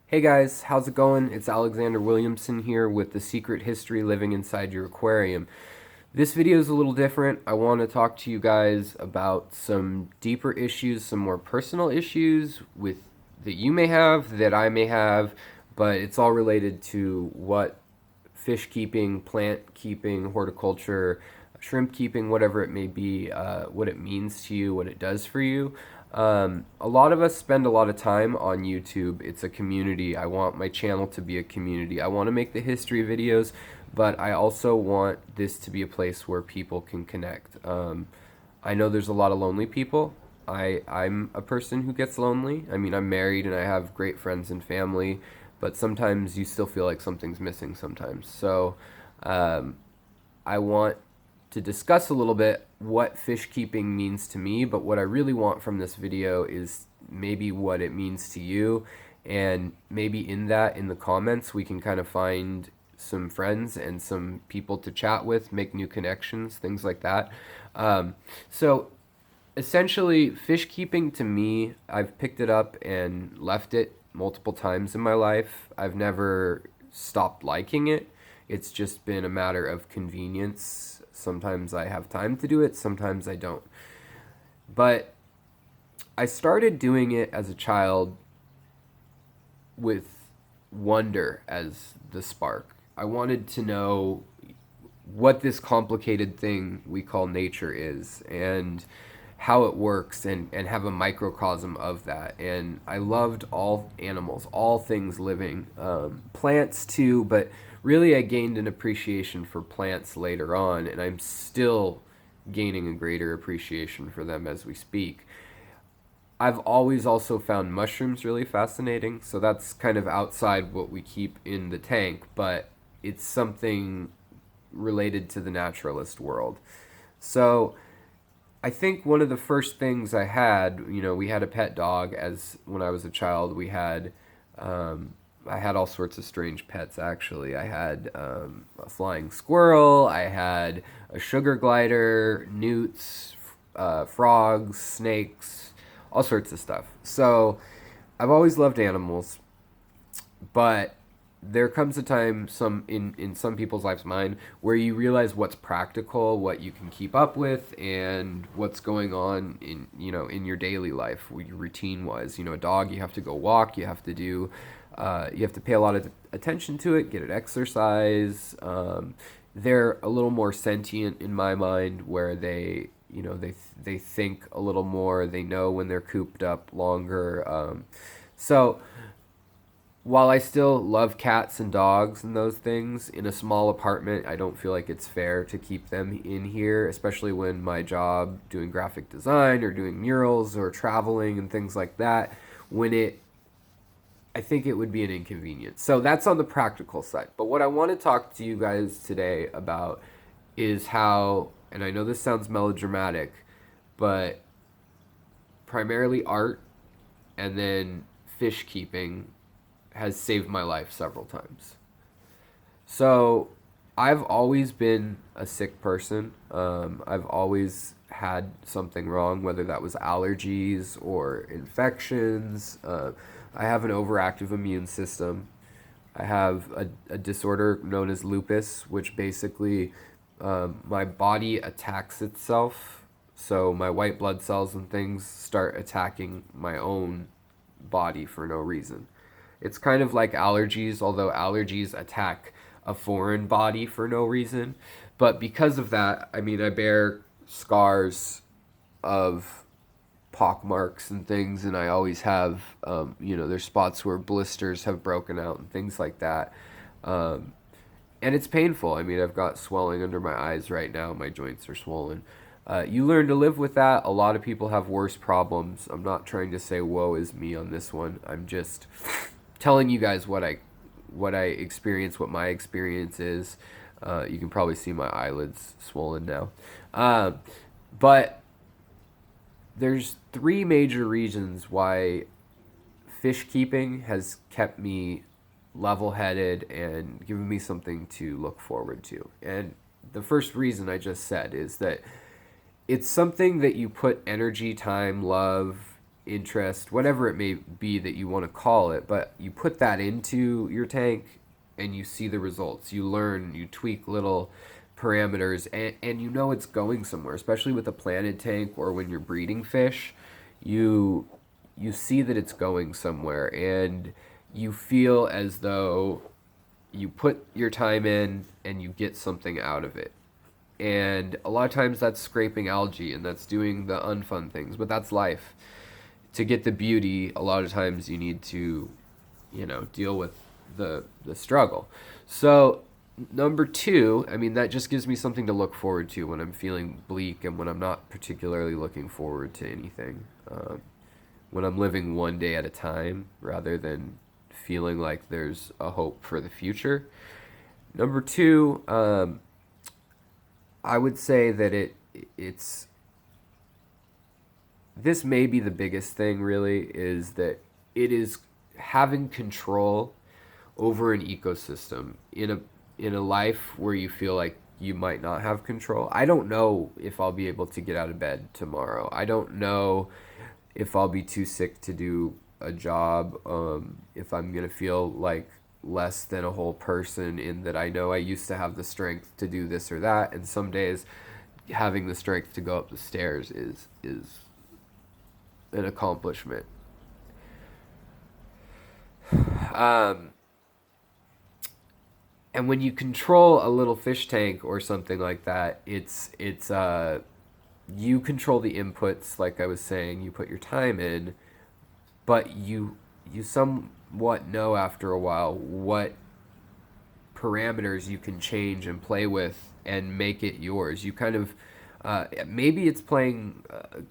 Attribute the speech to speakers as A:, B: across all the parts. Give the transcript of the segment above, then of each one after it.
A: Hey guys, how's it going? It's Alexander Williamson here with The Secret History Living Inside Your Aquarium. This video is a little different. I want to talk to you guys about some deeper issues, some more personal issues with that you may have, that I may have, but it's all related to what fish keeping, plant keeping, horticulture, shrimp keeping, whatever it may be, what it means to you, what it does for you. A lot of us spend a lot of time on YouTube. It's a community. I want my channel to be a community. I want to make the history videos, but I also want this to be a place where people can connect. I know there's a lot of lonely people. I'm a person who gets lonely. I mean, I'm married and I have great friends and family, but sometimes you still feel like something's missing sometimes. So um, I want to discuss a little bit what fish keeping means to me, but what I really want from this video is maybe what it means to you. And maybe in that, in the comments, we can kind of find some friends and some people to chat with, make new connections, things like that. So essentially, fish keeping to me, I've picked it up and left it multiple times in my life. I've never stopped liking it. It's just been a matter of convenience. Sometimes I have time to do it, sometimes I don't. But I started doing it as a child with wonder as the spark. I wanted to know what this complicated thing we call nature is and how it works and have a microcosm of that. And I loved all animals, all things living, plants too, but really I gained an appreciation for plants later on, and I'm still gaining a greater appreciation for them as we speak. I've always also found mushrooms really fascinating, so that's kind of outside what we keep in the tank, but it's something related to the naturalist world. So I think one of the first things I had, we had a pet dog as when I was a child. Um, I had all sorts of strange pets actually. I had a flying squirrel, I had a sugar glider, newts, frogs, snakes, all sorts of stuff. So I've always loved animals, but there comes a time in some people's lives, mine, where you realize what's practical, what you can keep up with, and what's going on in your daily life, your routine wise. A dog, you have to go walk, you have to pay a lot of attention to it, get it exercise. They're a little more sentient in my mind, where they think a little more. They know when they're cooped up longer. So while I still love cats and dogs and those things, in a small apartment, I don't feel like it's fair to keep them in here, especially when my job doing graphic design or doing murals or traveling and things like that, when it I think it would be an inconvenience. So that's on the practical side. But what I want to talk to you guys today about is how, and I know this sounds melodramatic, but primarily art and then fish keeping has saved my life several times. So I've always been a sick person. I've always had something wrong, whether that was allergies or infections. I have an overactive immune system. I have a disorder known as lupus, which basically my body attacks itself. So my white blood cells and things start attacking my own body for no reason. It's kind of like allergies, although allergies attack a foreign body for no reason. But because of that, I mean, I bear scars of pock marks and things, and I always have, there's spots where blisters have broken out and things like that. Um, and it's painful. I mean, I've got swelling under my eyes right now. My joints are swollen. You learn to live with that. A lot of people have worse problems. I'm not trying to say woe is me on this one. I'm just telling you guys what I experience, what my experience is. You can probably see my eyelids swollen now. But there's three major reasons why fish keeping has kept me level-headed and given me something to look forward to. And the first reason I just said is that it's something that you put energy, time, love, interest, whatever it may be that you want to call it, but you put that into your tank and you see the results. You learn, you tweak little parameters, and you know it's going somewhere, especially with a planted tank or when you're breeding fish. You you see that it's going somewhere, and you feel as though you put your time in and you get something out of it. And a lot of times that's scraping algae and that's doing the unfun things, but that's life. To get the beauty, a lot of times you need to, deal with the struggle. So number two, I mean, that just gives me something to look forward to when I'm feeling bleak and when I'm not particularly looking forward to anything. When I'm living one day at a time rather than feeling like there's a hope for the future. Number two, I would say that it's this may be the biggest thing really, is that it is having control over an ecosystem in a life where you feel like you might not have control. I don't know if I'll be able to get out of bed tomorrow. I don't know if I'll be too sick to do a job, if I'm going to feel like less than a whole person, in that I know I used to have the strength to do this or that, and some days having the strength to go up the stairs is an accomplishment. Um, and when you control a little fish tank or something like that, it's you control the inputs, like I was saying. You put your time in, but you somewhat know after a while what parameters you can change and play with and make it yours. You kind of maybe it's playing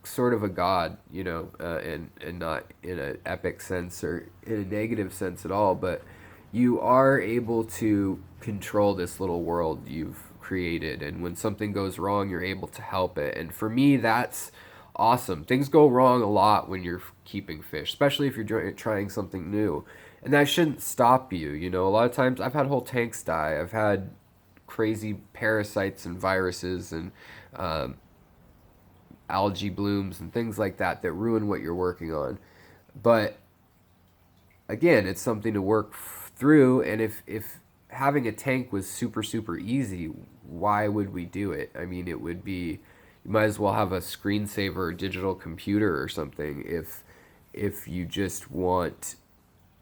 A: sort of a god, and not in an epic sense or in a negative sense at all, but you are able to control this little world you've created, and when something goes wrong, you're able to help it. And for me, that's awesome. Things go wrong a lot when you're keeping fish, especially if you're trying something new. And that shouldn't stop you. A lot of times I've had whole tanks die. I've had crazy parasites and viruses and um, algae blooms and things like that that ruin what you're working on. But again, it's something to work through. And if having a tank was super, super easy, why would we do it? I mean, it would be, you might as well have a screensaver or digital computer or something if you just want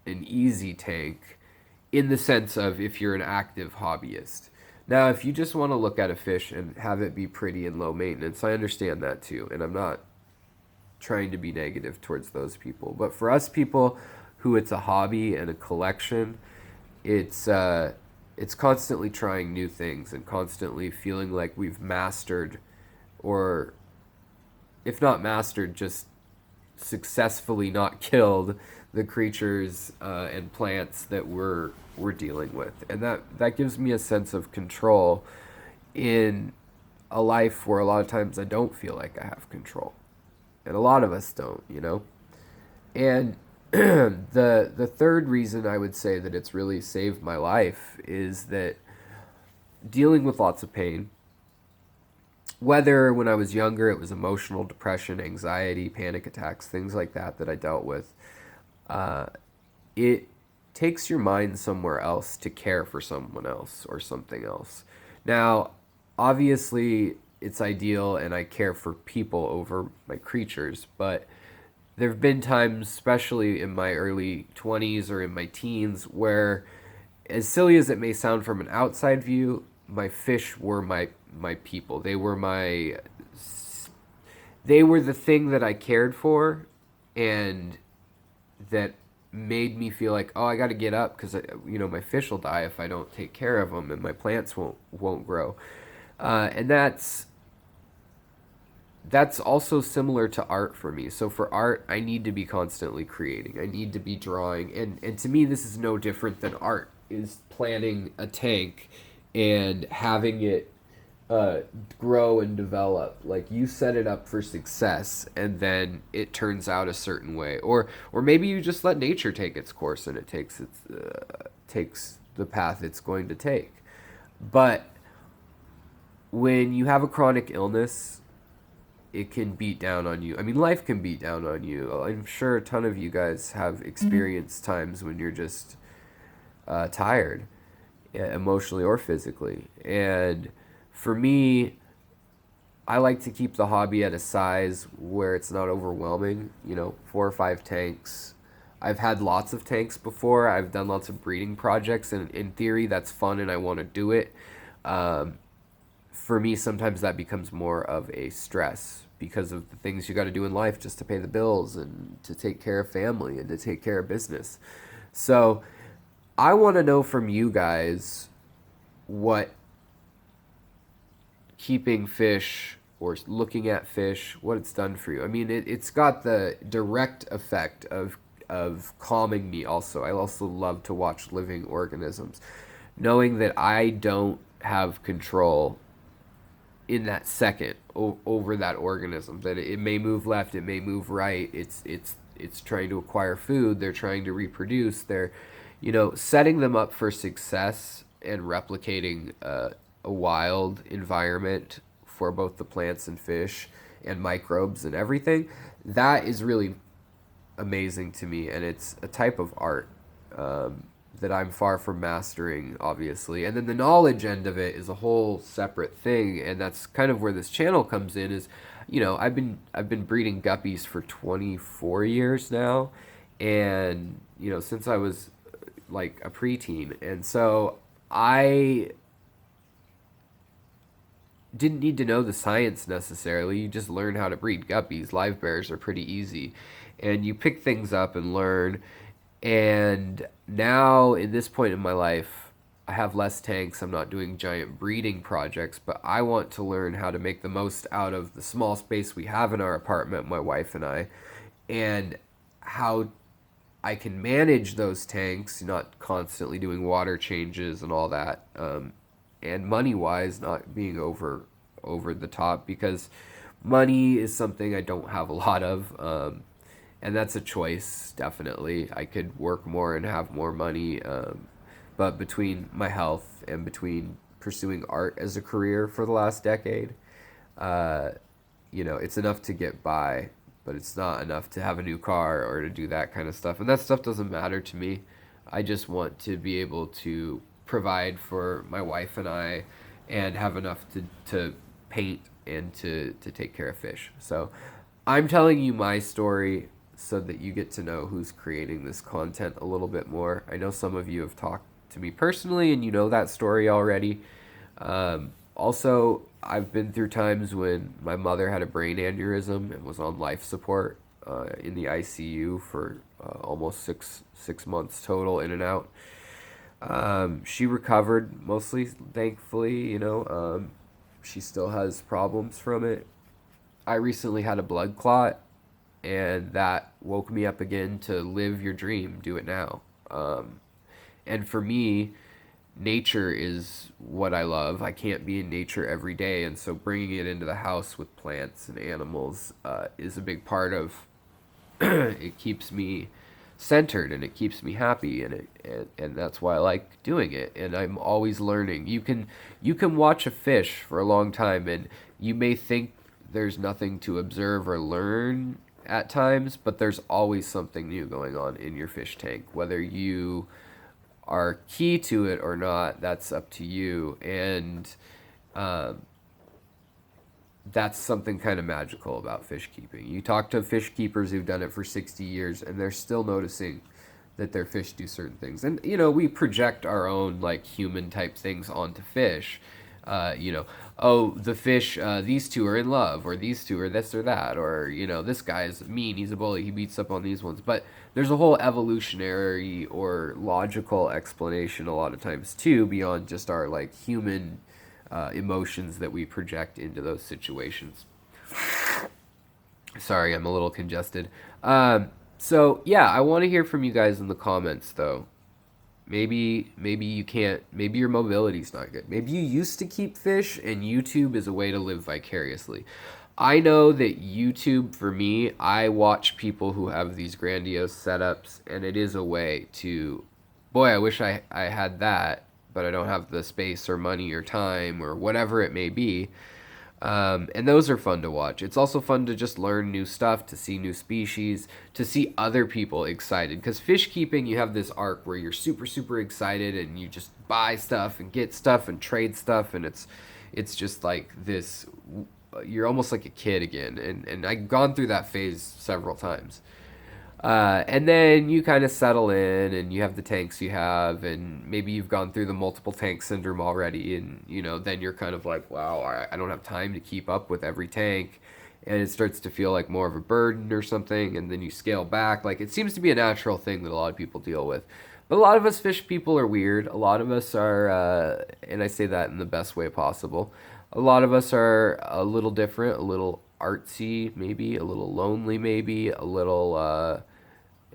A: an easy tank, in the sense of if you're an active hobbyist. Now, if you just want to look at a fish and have it be pretty and low maintenance, I understand that too, and I'm not trying to be negative towards those people. But for us people who it's a hobby and a collection, it's constantly trying new things and constantly feeling like we've mastered, or if not mastered, just successfully not killed the creatures and plants that we're dealing with. And that gives me a sense of control in a life where a lot of times I don't feel like I have control. And a lot of us don't. And the third reason I would say that it's really saved my life is that dealing with lots of pain, whether when I was younger it was emotional depression, anxiety, panic attacks, things like that I dealt with, it takes your mind somewhere else to care for someone else or something else. Now, obviously, it's ideal and I care for people over my creatures, but there have been times, especially in my early 20s or in my teens, where, as silly as it may sound from an outside view, my fish were my people. They were the thing that I cared for, and that made me feel like, oh, I got to get up because my fish will die if I don't take care of them, and my plants won't grow. And that's also similar to art for me. So for art, I need to be constantly creating. I need to be drawing. And to me, this is no different than art, is planting a tank and having it grow and develop. Like, you set it up for success and then it turns out a certain way. Or maybe you just let nature take its course and it takes the path it's going to take. But when you have a chronic illness, it can beat down on you. I mean, life can beat down on you. I'm sure a ton of you guys have experienced times when you're just tired, emotionally or physically. And for me, I like to keep the hobby at a size where it's not overwhelming, 4 or 5 tanks. I've had lots of tanks before. I've done lots of breeding projects, and in theory, that's fun and I want to do it. Um, for me, sometimes that becomes more of a stress because of the things you got to do in life just to pay the bills and to take care of family and to take care of business. So I want to know from you guys what keeping fish or looking at fish, what it's done for you. I mean, it's got the direct effect of calming me also. I also love to watch living organisms. Knowing that I don't have control in that second over that organism, that it may move left, it may move right, it's trying to acquire food, they're trying to reproduce, they're setting them up for success and replicating a wild environment for both the plants and fish and microbes and everything. That is really amazing to me, and it's a type of art that I'm far from mastering, obviously. And then the knowledge end of it is a whole separate thing, and that's kind of where this channel comes in. Is I've been breeding guppies for 24 years now, and since I was like a preteen, and so I didn't need to know the science necessarily. You just learn how to breed guppies. Live bears are pretty easy, and you pick things up and learn. And now, in this point in my life, I have less tanks. I'm not doing giant breeding projects, but I want to learn how to make the most out of the small space we have in our apartment, my wife and I, and how I can manage those tanks, not constantly doing water changes and all that, and money wise, not being over the top, because money is something I don't have a lot of. And that's a choice, definitely. I could work more and have more money, but between my health and between pursuing art as a career for the last decade, it's enough to get by, but it's not enough to have a new car or to do that kind of stuff. And that stuff doesn't matter to me. I just want to be able to provide for my wife and I and have enough to paint and to take care of fish. So I'm telling you my story so that you get to know who's creating this content a little bit more. I know some of you have talked to me personally and you know that story already. Also, I've been through times when my mother had a brain aneurysm and was on life support in the ICU for almost six months total, in and out. She recovered mostly, thankfully. She still has problems from it. I recently had a blood clot, and that woke me up again to live your dream, do it now. And for me, nature is what I love. I can't be in nature every day, and so bringing it into the house with plants and animals is a big part of it. Keeps me centered and it keeps me happy, and that's why I like doing it. And I'm always learning. You can watch a fish for a long time, and you may think there's nothing to observe or learn at times, but there's always something new going on in your fish tank. Whether you are key to it or not, that's up to you. And that's something kind of magical about fish keeping. You talk to fish keepers who've done it for 60 years, and they're still noticing that their fish do certain things. And, we project our own, like, human type things onto fish. Oh, the fish, these two are in love, or these two are this or that, or, this guy is mean, he's a bully, he beats up on these ones. But there's a whole evolutionary or logical explanation a lot of times, too, beyond just our, like, human emotions that we project into those situations. Sorry, I'm a little congested. So, yeah, I want to hear from you guys in the comments, though. Maybe you can't, maybe your mobility's not good. Maybe you used to keep fish and YouTube is a way to live vicariously. I know that YouTube, for me, I watch people who have these grandiose setups, and it is a way to, boy, I wish I had that, but I don't have the space or money or time or whatever it may be. And those are fun to watch. It's also fun to just learn new stuff, to see new species, to see other people excited. Because fish keeping, you have this arc where you're super, super excited and you just buy stuff and get stuff and trade stuff. And it's just like this, you're almost like a kid again. And I've gone through that phase several times. And then you kind of settle in and you have the tanks you have, and maybe you've gone through the multiple tank syndrome already. And, then you're kind of like, wow, I don't have time to keep up with every tank. And it starts to feel like more of a burden or something. And then you scale back. Like, it seems to be a natural thing that a lot of people deal with. But a lot of us fish people are weird. A lot of us are, and I say that in the best way possible. A lot of us are a little different, a little artsy, maybe, a little lonely, maybe, a little,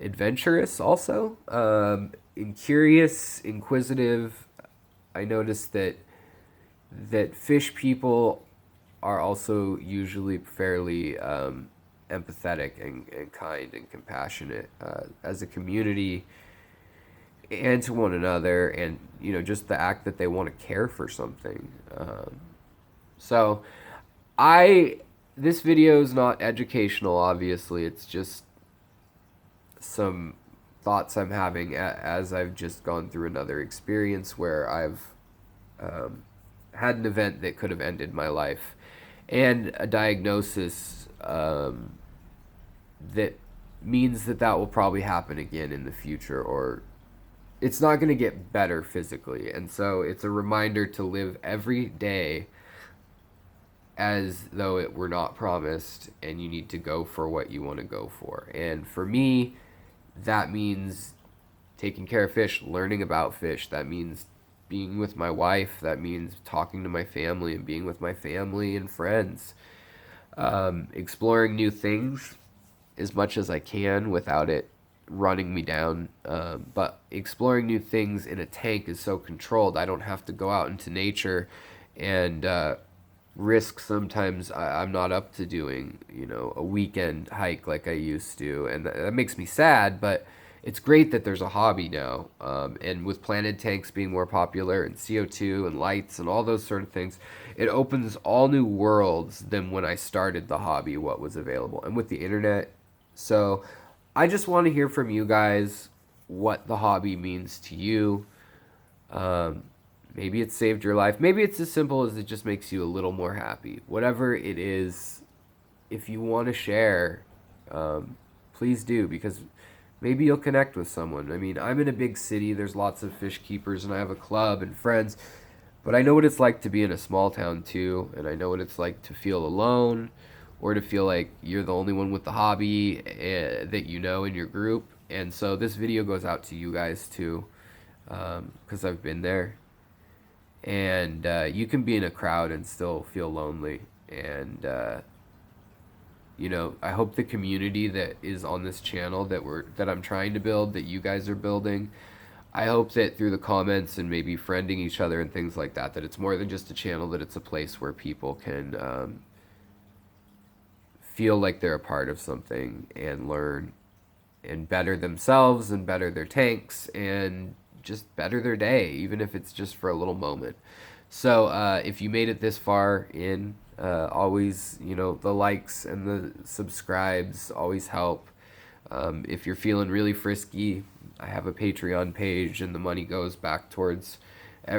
A: adventurous also, and curious, inquisitive. I noticed that fish people are also usually fairly empathetic and kind and compassionate as a community and to one another, and just the act that they want to care for something. So I this video is not educational, obviously. It's just some thoughts I'm having as I've just gone through another experience where I've had an event that could have ended my life, and a diagnosis that means that will probably happen again in the future, or it's not going to get better physically. And so it's a reminder to live every day as though it were not promised, and you need to go for what you want to go for. And for me, that means taking care of fish, learning about fish. That means being with my wife. That means talking to my family and being with my family and friends. Exploring new things as much as I can without it running me down. But exploring new things in a tank is so controlled. I don't have to go out into nature and risk sometimes I'm not up to doing, a weekend hike like I used to. And that makes me sad, but it's great that there's a hobby now. And with planted tanks being more popular and CO2 and lights and all those sort of things, it opens all new worlds than when I started the hobby, what was available. And with the internet. So I just want to hear from you guys what the hobby means to you. Maybe it saved your life. Maybe it's as simple as it just makes you a little more happy. Whatever it is, if you want to share, please do, because maybe you'll connect with someone. I mean, I'm in a big city. There's lots of fish keepers, and I have a club and friends. But I know what it's like to be in a small town, too. And I know what it's like to feel alone, or to feel like you're the only one with the hobby that you know in your group. And so this video goes out to you guys, too, because I've been there. And you can be in a crowd and still feel lonely. And I hope the community that is on this channel that I'm trying to build, that you guys are building, I hope that through the comments and maybe friending each other and things like that it's more than just a channel, that it's a place where people can feel like they're a part of something and learn and better themselves and better their tanks and just better their day, even if it's just for a little moment. So if you made it this far in, always, the likes and the subscribes always help. If you're feeling really frisky, I have a Patreon page, and the money goes back towards,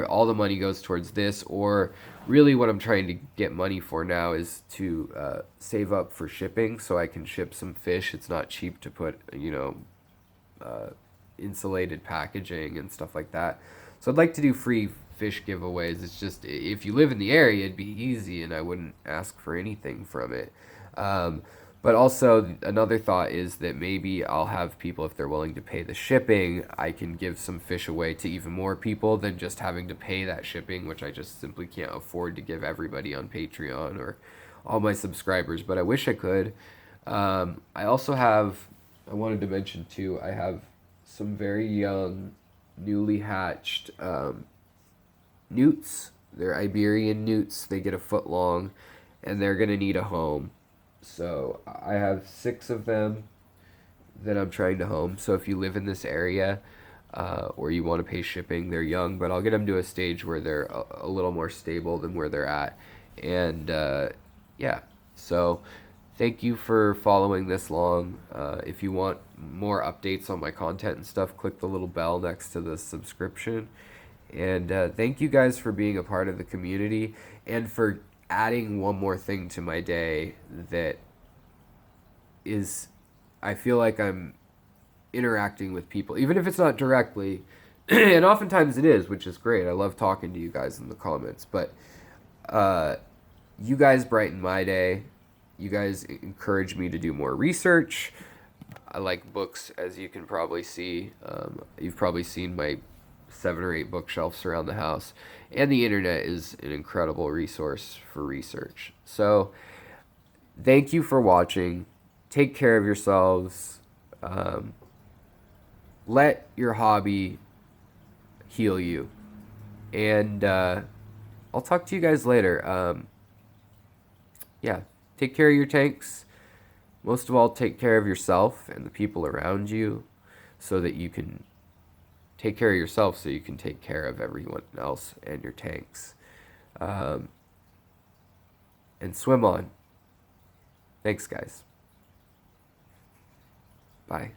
A: all the money goes towards this. Or really what I'm trying to get money for now is to save up for shipping so I can ship some fish. It's not cheap to put, insulated packaging and stuff like that. So I'd like to do free fish giveaways. It's just, if you live in the area, it'd be easy and I wouldn't ask for anything from it. But also another thought is that maybe I'll have people, if they're willing to pay the shipping, I can give some fish away to even more people than just having to pay that shipping, which I just simply can't afford to give everybody on Patreon or all my subscribers, but I wish I could. I also have, I wanted to mention too, I have some very young, newly hatched newts. They're Iberian newts. They get a foot long, and they're going to need a home. So I have 6 of them that I'm trying to home. So if you live in this area or you want to pay shipping, they're young, but I'll get them to a stage where they're a little more stable than where they're at. And yeah, so thank you for following this long. If you want more updates on my content and stuff, click the little bell next to the subscription. And thank you guys for being a part of the community and for adding one more thing to my day that is, I feel like I'm interacting with people, even if it's not directly. And oftentimes it is, which is great. I love talking to you guys in the comments. But you guys brighten my day. You guys encourage me to do more research. I like books, as you can probably see. You've probably seen my 7 or 8 bookshelves around the house. And the internet is an incredible resource for research. So thank you for watching. Take care of yourselves. Let your hobby heal you. And I'll talk to you guys later. Yeah, take care of your tanks. Most of all, take care of yourself and the people around you so that you can take care of yourself so you can take care of everyone else and your tanks. And swim on. Thanks, guys. Bye.